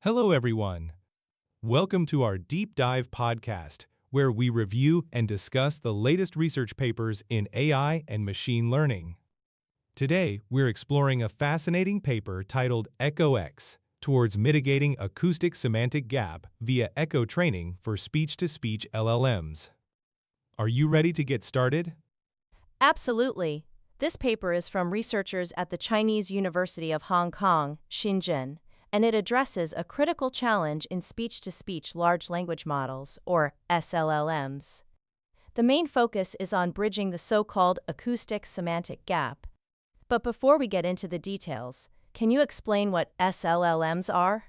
Hello, everyone. Welcome to our Deep Dive podcast, where we review and discuss the latest research papers in AI and machine learning. Today, we're exploring a fascinating paper titled EchoX, Towards Mitigating Acoustic-Semantic Gap via Echo Training for Speech-to-Speech LLMs. Are you ready to get started? Absolutely. This paper is from researchers at the Chinese University of Hong Kong, Shenzhen, and it addresses a critical challenge in speech-to-speech large language models, or SLLMs. The main focus is on bridging the so-called acoustic-semantic gap. But before we get into the details, can you explain what SLLMs are?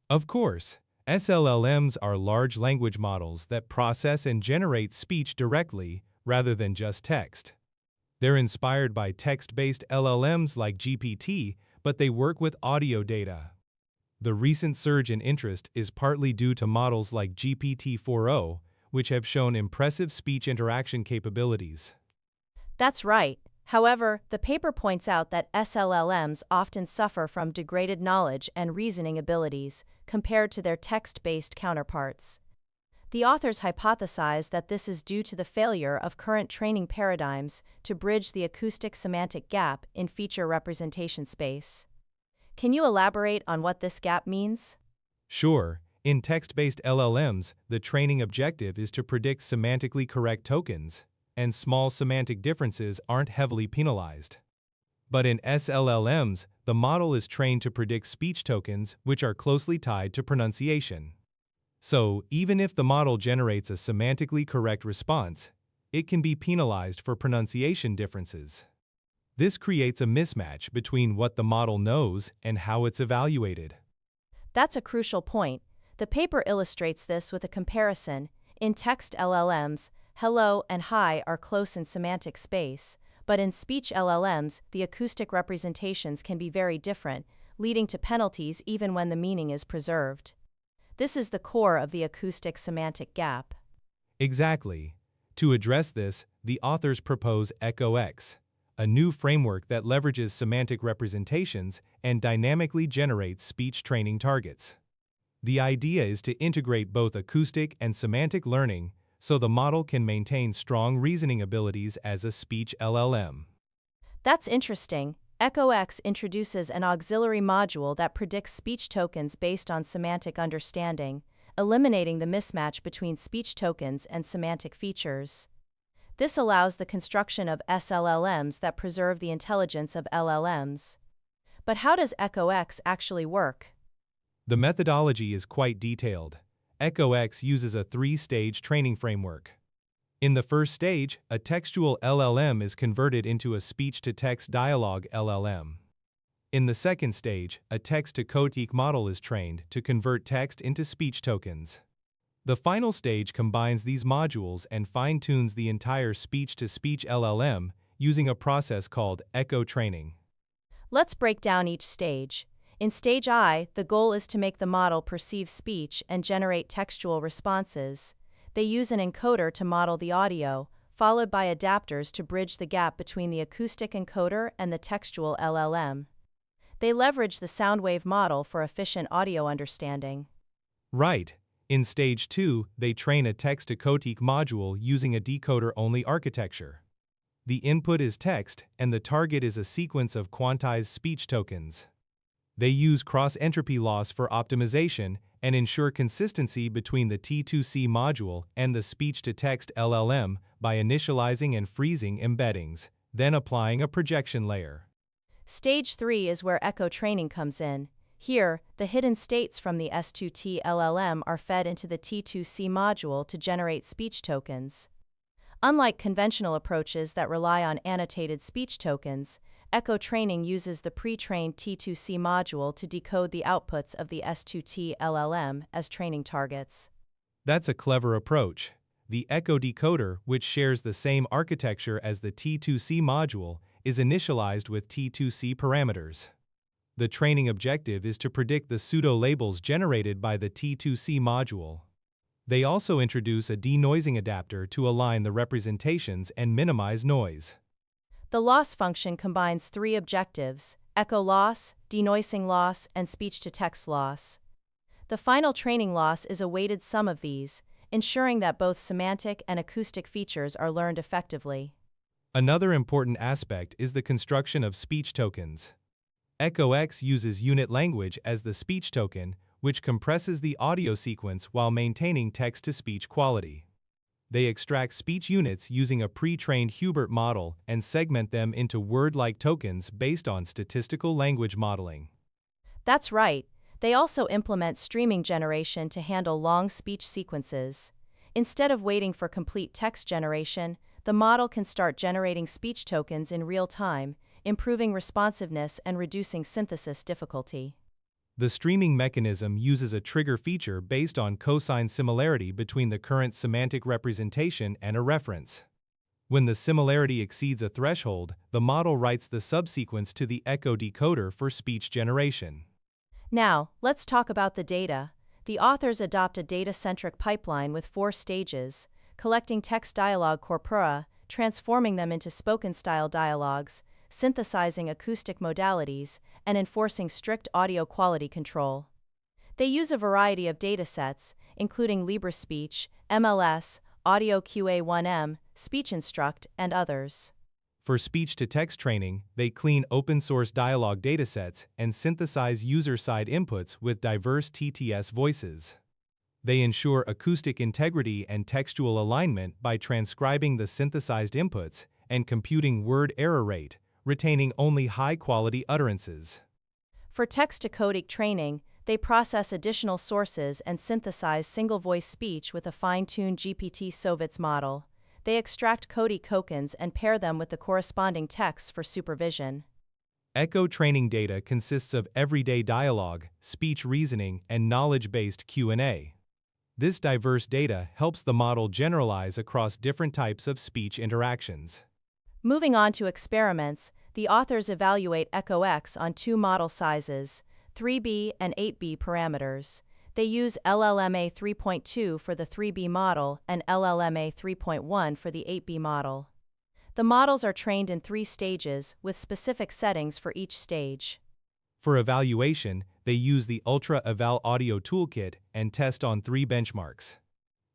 Of course. SLLMs are large language models that process and generate speech directly rather than just text. They're inspired by text-based LLMs like GPT, but they work with audio data. The recent surge in interest is partly due to models like GPT-4o, which have shown impressive speech interaction capabilities. That's right. However, the paper points out that SLLMs often suffer from degraded knowledge and reasoning abilities compared to their text-based counterparts. The authors hypothesize that this is due to the failure of current training paradigms to bridge the acoustic-semantic gap in feature representation space. Can you elaborate on what this gap means? Sure, in text-based LLMs, the training objective is to predict semantically correct tokens, and small semantic differences aren't heavily penalized. But in SLLMs, the model is trained to predict speech tokens which are closely tied to pronunciation. So, even if the model generates a semantically correct response, it can be penalized for pronunciation differences. This creates a mismatch between what the model knows and how it's evaluated. That's a crucial point. The paper illustrates this with a comparison. In text LLMs, hello and hi are close in semantic space, but in speech LLMs, the acoustic representations can be very different, leading to penalties even when the meaning is preserved. This is the core of the acoustic-semantic gap. Exactly. To address this, the authors propose EchoX, a new framework that leverages semantic representations and dynamically generates speech training targets. The idea is to integrate both acoustic and semantic learning so the model can maintain strong reasoning abilities as a speech LLM. That's interesting. EchoX introduces an auxiliary module that predicts speech tokens based on semantic understanding, eliminating the mismatch between speech tokens and semantic features. This allows the construction of SLLMs that preserve the intelligence of LLMs. But how does EchoX actually work? The methodology is quite detailed. EchoX uses a three-stage training framework. In the first stage, a textual LLM is converted into a speech-to-text dialogue LLM. In the second stage, a text-to-code model is trained to convert text into speech tokens. The final stage combines these modules and fine-tunes the entire speech-to-speech LLM using a process called echo training. Let's break down each stage. In stage I, the goal is to make the model perceive speech and generate textual responses. They use an encoder to model the audio, followed by adapters to bridge the gap between the acoustic encoder and the textual LLM. They leverage the sound wave model for efficient audio understanding. Right. In stage 2, they train a text-to-code module using a decoder-only architecture. The input is text, and the target is a sequence of quantized speech tokens. They use cross-entropy loss for optimization and ensure consistency between the T2C module and the speech-to-text LLM by initializing and freezing embeddings, then applying a projection layer. Stage 3 is where echo training comes in. Here, the hidden states from the S2T LLM are fed into the T2C module to generate speech tokens. Unlike conventional approaches that rely on annotated speech tokens, echo training uses the pre-trained T2C module to decode the outputs of the S2T LLM as training targets. That's a clever approach. The echo decoder, which shares the same architecture as the T2C module, is initialized with T2C parameters. The training objective is to predict the pseudo-labels generated by the T2C module. They also introduce a denoising adapter to align the representations and minimize noise. The loss function combines three objectives: echo loss, denoising loss, and speech-to-text loss. The final training loss is a weighted sum of these, ensuring that both semantic and acoustic features are learned effectively. Another important aspect is the construction of speech tokens. EchoX uses unit language as the speech token, which compresses the audio sequence while maintaining text-to-speech quality. They extract speech units using a pre-trained Hubert model and segment them into word-like tokens based on statistical language modeling. That's right. They also implement streaming generation to handle long speech sequences. Instead of waiting for complete text generation, the model can start generating speech tokens in real time, improving responsiveness and reducing synthesis difficulty. The streaming mechanism uses a trigger feature based on cosine similarity between the current semantic representation and a reference. When the similarity exceeds a threshold, the model writes the subsequence to the echo decoder for speech generation. Now, let's talk about the data. The authors adopt a data-centric pipeline with 4 stages: collecting text dialogue corpora, transforming them into spoken-style dialogues, synthesizing acoustic modalities, and enforcing strict audio quality control. They use a variety of datasets, including LibreSpeech, MLS, Audio QA1M, SpeechInstruct, and others. For speech-to-text training, they clean open-source dialogue datasets and synthesize user-side inputs with diverse TTS voices. They ensure acoustic integrity and textual alignment by transcribing the synthesized inputs and computing word error rate, retaining only high-quality utterances. For text-to-codec training, they process additional sources and synthesize single-voice speech with a fine-tuned GPT-Sovitz model. They extract codec tokens and pair them with the corresponding texts for supervision. Echo training data consists of everyday dialogue, speech reasoning, and knowledge-based Q&A. This diverse data helps the model generalize across different types of speech interactions. Moving on to experiments, the authors evaluate EchoX on 2 model sizes, 3B and 8B parameters. They use LLMA 3.2 for the 3B model and LLMA 3.1 for the 8B model. The models are trained in 3 stages, with specific settings for each stage. For evaluation, they use the Ultra Eval Audio Toolkit and test on 3 benchmarks: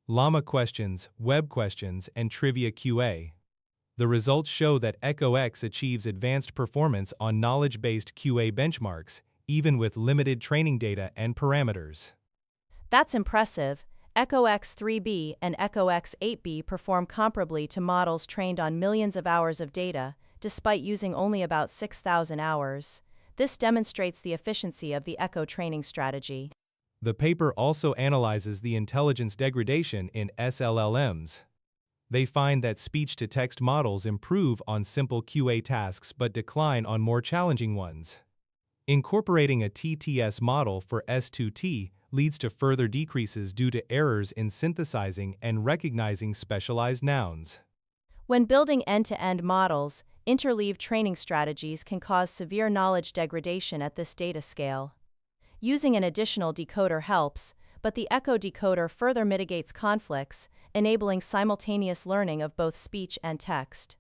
Llama questions, web questions, and trivia QA. The results show that EchoX achieves advanced performance on knowledge-based QA benchmarks, even with limited training data and parameters. That's impressive. EchoX 3B and EchoX 8B perform comparably to models trained on millions of hours of data, despite using only about 6,000 hours. This demonstrates the efficiency of the Echo training strategy. The paper also analyzes the intelligence degradation in SLLMs. They find that speech-to-text models improve on simple QA tasks but decline on more challenging ones. Incorporating a TTS model for S2T leads to further decreases due to errors in synthesizing and recognizing specialized nouns. When building end-to-end models, interleaved training strategies can cause severe knowledge degradation at this data scale. Using an additional decoder helps, but the Echo decoder further mitigates conflicts, enabling simultaneous learning of both speech and text.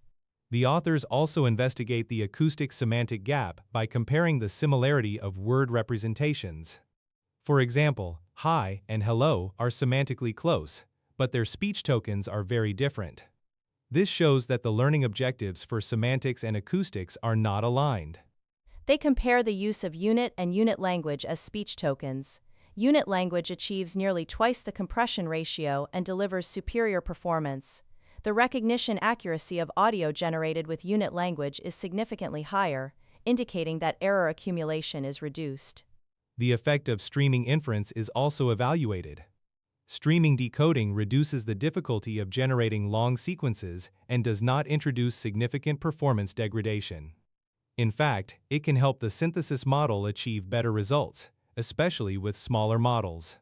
The authors also investigate the acoustic-semantic gap by comparing the similarity of word representations. For example, hi and hello are semantically close, but their speech tokens are very different. This shows that the learning objectives for semantics and acoustics are not aligned. They compare the use of unit and unit language as speech tokens. Unit language achieves nearly twice the compression ratio and delivers superior performance. The recognition accuracy of audio generated with unit language is significantly higher, indicating that error accumulation is reduced. The effect of streaming inference is also evaluated. Streaming decoding reduces the difficulty of generating long sequences and does not introduce significant performance degradation. In fact, it can help the synthesis model achieve better results, especially with smaller models.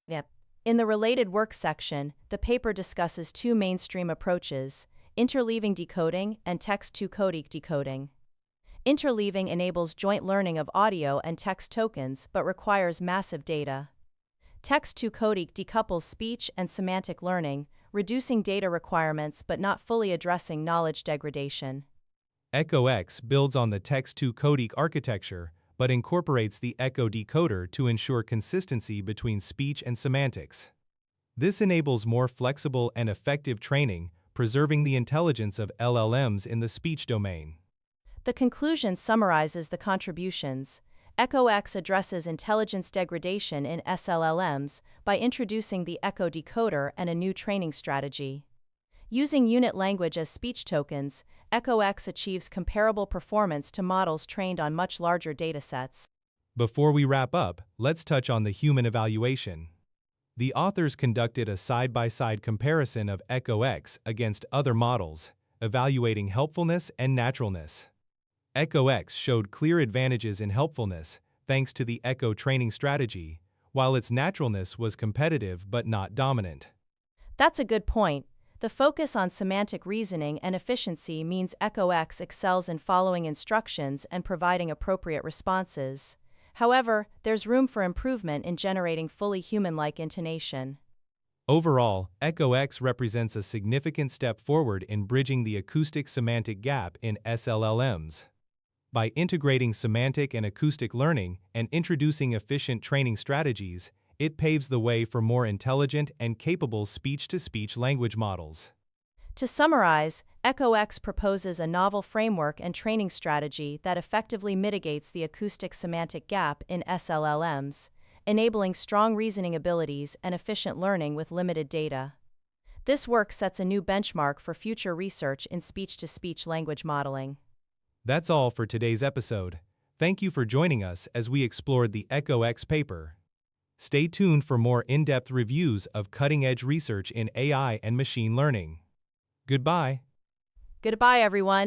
Yep. In the related work section, the paper discusses 2 mainstream approaches: interleaving decoding and text-to-codec decoding. Interleaving enables joint learning of audio and text tokens but requires massive data. Text-to-codec decouples speech and semantic learning, reducing data requirements but not fully addressing knowledge degradation. EchoX builds on the text-to-codec architecture, but incorporates the echo decoder to ensure consistency between speech and semantics. This enables more flexible and effective training, preserving the intelligence of LLMs in the speech domain. The conclusion summarizes the contributions. EchoX addresses intelligence degradation in SLLMs by introducing the echo decoder and a new training strategy. Using unit language as speech tokens, EchoX achieves comparable performance to models trained on much larger datasets. Before we wrap up, let's touch on the human evaluation. The authors conducted a side-by-side comparison of EchoX against other models, evaluating helpfulness and naturalness. EchoX showed clear advantages in helpfulness, thanks to the echo training strategy, while its naturalness was competitive but not dominant. That's a good point. The focus on semantic reasoning and efficiency means EchoX excels in following instructions and providing appropriate responses. However, there's room for improvement in generating fully human-like intonation. Overall, EchoX represents a significant step forward in bridging the acoustic-semantic gap in SLLMs. By integrating semantic and acoustic learning and introducing efficient training strategies, it paves the way for more intelligent and capable speech-to-speech language models. To summarize, EchoX proposes a novel framework and training strategy that effectively mitigates the acoustic-semantic gap in SLLMs, enabling strong reasoning abilities and efficient learning with limited data. This work sets a new benchmark for future research in speech-to-speech language modeling. That's all for today's episode. Thank you for joining us as we explored the EchoX paper. Stay tuned for more in-depth reviews of cutting-edge research in AI and machine learning. Goodbye. Goodbye, everyone.